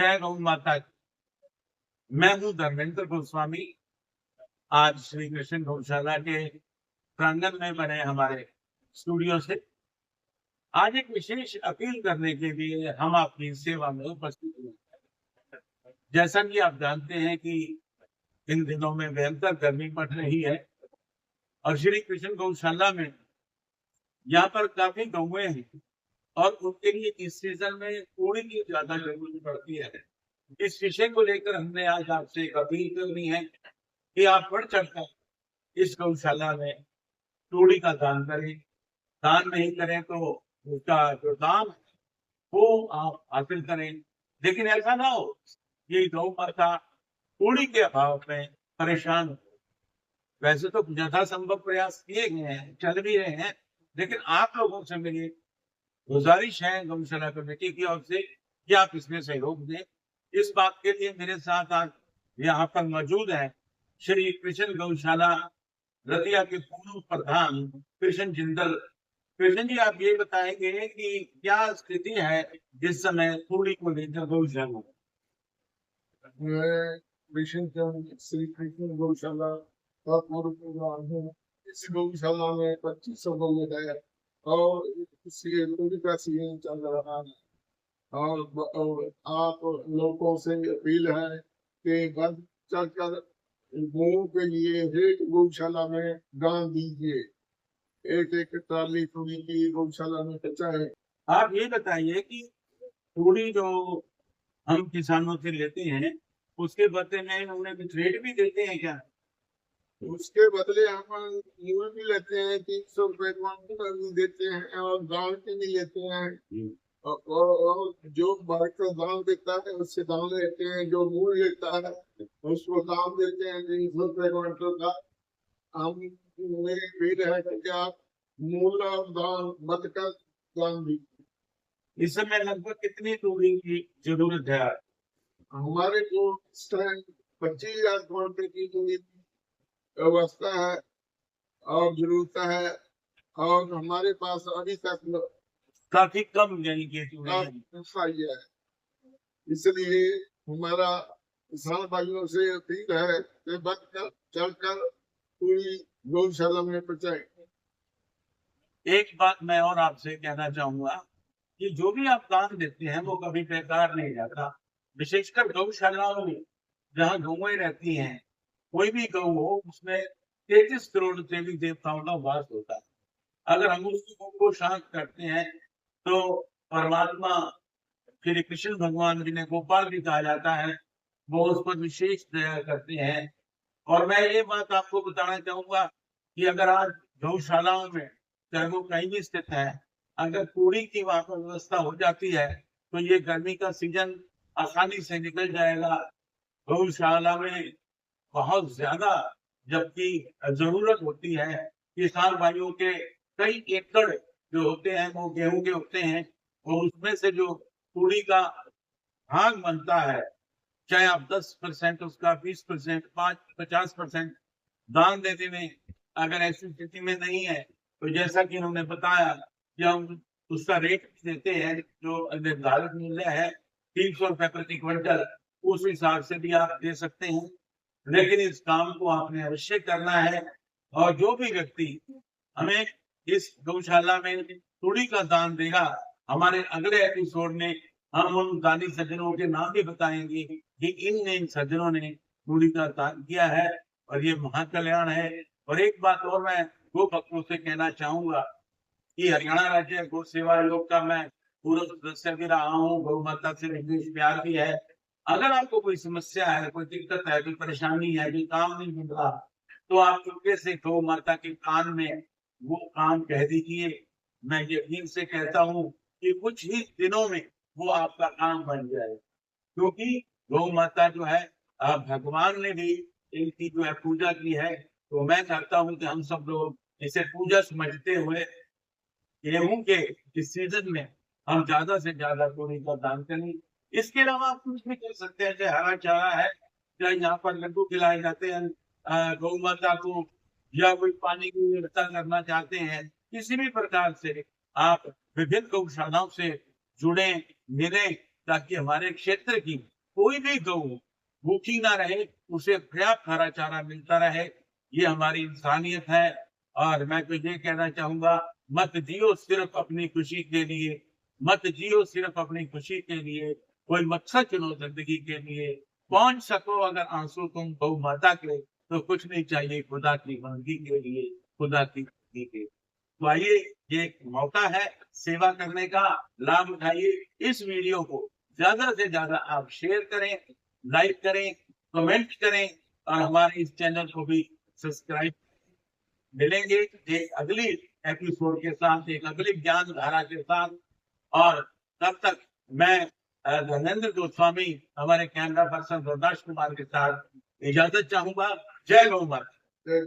जय गौ माता की। मैं हूँ धर्मेंद्र गोस्वामी। आज श्री कृष्ण गौशाला के प्रांगण में बने हमारे स्टूडियो से आज एक विशेष अपील करने के लिए हम आपकी सेवा में उपस्थित हुए। जैसा कि आप जानते हैं कि इन दिनों में भयंकर गर्मी पड़ रही है और श्री कृष्ण गौशाला में यहाँ पर काफी गौएं हैं और उनके लिए इस सीजन में थोड़ी की ज्यादा जरूरत पड़ती है। इस विषय को लेकर हमने आज आपसे एक अपील करनी है कि आप बढ़ चढ़कर इस गौशाला में तूड़ी का दान करें। दान नहीं करें तो उसका जो दाम है वो आप हासिल करें, लेकिन ऐसा ना हो कि गौ माता तूड़ी के अभाव में परेशान हो। वैसे तो यथासंभव प्रयास किए गए हैं, चल भी रहे हैं, लेकिन आप लोगों से मेरी गुजारिश है गौशाला कमेटी की ओर से कि आप इसमें सहयोग दें। इस बात के लिए मेरे साथ आज यहाँ पर मौजूद है श्री कृष्ण गौशाला रतिया के पूर्व प्रधान कृष्ण जिंदल। कृष्ण जी, आप ये बताएंगे कि क्या स्थिति है जिस समय तूड़ी को लेकर गौशाला में? मैं कृष्ण चंद श्री कृष्ण गौशाला का पूर्व प्रधान हूँ। इस गौशाला में 2500 गौ है और तूड़ी का सीजन चल रहा है और आप लोगों से अपील है कि बढ़ चढ़कर गौओं के लिए एक गौशाला में दान दीजिए। एक एक ट्राली तूड़ी की गौशाला में पहुंचाए। आप ये बताइए कि तूड़ी जो हम किसानों से लेते हैं उसके बदले में उन्हें कुछ रेट भी देते हैं क्या? उसके बदले हम मूल भी लेते हैं, 300 रुपए क्वांटल भी देते हैं और दाम के भी लेते हैं और जो मार्केट दाम देता है उससे दाम लेते हैं, जो मूल लेता है उसको दाम देते हैं 300 रुपए क्वांटल का। हम मेरी अपील है कि आप मूल और दाम बचकर दाम दीजिए। इस समय लगभग कितनी तूड़ी की जरूरत है? हमारे को इस टाइम 25,000 क्वांटल की तूड़ी व्यवस्था है और जरूरत है और हमारे पास अभी तक काफी कम यानी कि है। इसलिए हमारा किसान भाइयों से अपील है कि बढ़कर चढ़कर पूरी गौशाला में पहुंचाए। एक बात मैं और आपसे कहना चाहूंगा कि जो भी आप दान देते हैं वो कभी बेकार नहीं जाता। विशेषकर गौशालाओं में जहाँ गौएं रहती हैं, कोई भी गौ हो उसमें 33 करोड़ देवी देवताओं का वास होता है। अगर हम उस गौ को शांत करते हैं तो परमात्मा श्री कृष्ण भगवान जिन्हें गोपाल भी कहा जाता है वो उस पर विशेष दया करते हैं। और मैं ये बात आपको बताना चाहूंगा कि अगर आज गौशालाओं में चाहे वो कहीं भी स्थित है, अगर तूड़ी की वहां पर व्यवस्था हो जाती है तो ये गर्मी का सीजन आसानी से निकल जाएगा। गौशाला में बहुत ज्यादा जबकि जरूरत होती है। किसान भाइयोों के कई एकड़ जो होते हैं वो गेहूं के होते हैं और उसमें से जो तूड़ी का भाग बनता है, चाहे आप 10% उसका 20% 50% दान देने में अगर ऐसी स्थिति में नहीं है तो जैसा कि उन्होंने बताया कि हम उसका रेट देते हैं जो निर्धारित मूल्य है 300 रुपए प्रति क्विंटल, उस हिसाब से भी आप दे सकते हैं। लेकिन इस काम को आपने अवश्य करना है और जो भी व्यक्ति हमें इस गौशाला में तूड़ी का दान देगा, हमारे अगले एपिसोड में हम उन दानी सज्जनों के नाम भी बताएंगे कि इन सज्जनों ने तूड़ी का दान किया है और ये महाकल्याण है। और एक बात और मैं गो भक्तों से कहना चाहूंगा कि हरियाणा राज्य गौ सेवा आयोग का मैं पूर्व सदस्य भी रहा हूँ, गौ माता से विशेष प्यार भी है। अगर आपको कोई समस्या है, कोई दिक्कत है, कोई परेशानी है, कोई काम नहीं मिल रहा, तो आप चुपके से गौ माता के कान में वो काम कह दीजिए। मैं यकीन से कहता हूँ कि कुछ ही दिनों में वो आपका काम बन जाए, क्योंकि गौ माता जो है भगवान ने भी इनकी जो है पूजा की है। तो मैं चाहता हूँ कि हम सब लोग इसे पूजा समझते हुए गेहूं के इस सीजन में हम ज्यादा से ज्यादा तूड़ी का दान करें। इसके अलावा आप कुछ भी कर सकते हैं, चाहे हरा चारा है, चाहे यहाँ पर लड्डू खिलाए जाते हैं गौ माता को, या कोई पानी की व्यवस्था करना चाहते हैं, किसी भी प्रकार से आप विभिन्न गौशालाओं से जुड़े मिले ताकि हमारे क्षेत्र की कोई भी गौ भूखी ना रहे, उसे पर्याप्त हरा चारा मिलता रहे, ये हमारी इंसानियत है। और मैं तो ये कहना चाहूंगा, मत जियो सिर्फ अपनी खुशी के लिए, मत जियो सिर्फ अपनी खुशी के लिए, कोई मकसद चुनो जिंदगी के लिए। पहुंच सको अगर आंसू तुम गौ माता के, तो कुछ नहीं चाहिए खुदा की बंदगी के लिए, खुदा की बंदगी के। तो आइए, ये एक मौका है सेवा करने का, लाभ उठाइए। इस वीडियो को ज्यादा से ज्यादा आप शेयर करें, लाइक करें, कमेंट करें, और हमारे इस चैनल को भी सब्सक्राइब। मिलेंगे एक अगली एपिसोड के साथ, एक अगली ज्ञान धारा के साथ। और तब तक मैं धर्मेंद्र गोस्वामी, हमारे कैमरा पर्सन रुद्राक्ष कुमार के साथ इजाजत चाहूंगा। जय गौ माता। जय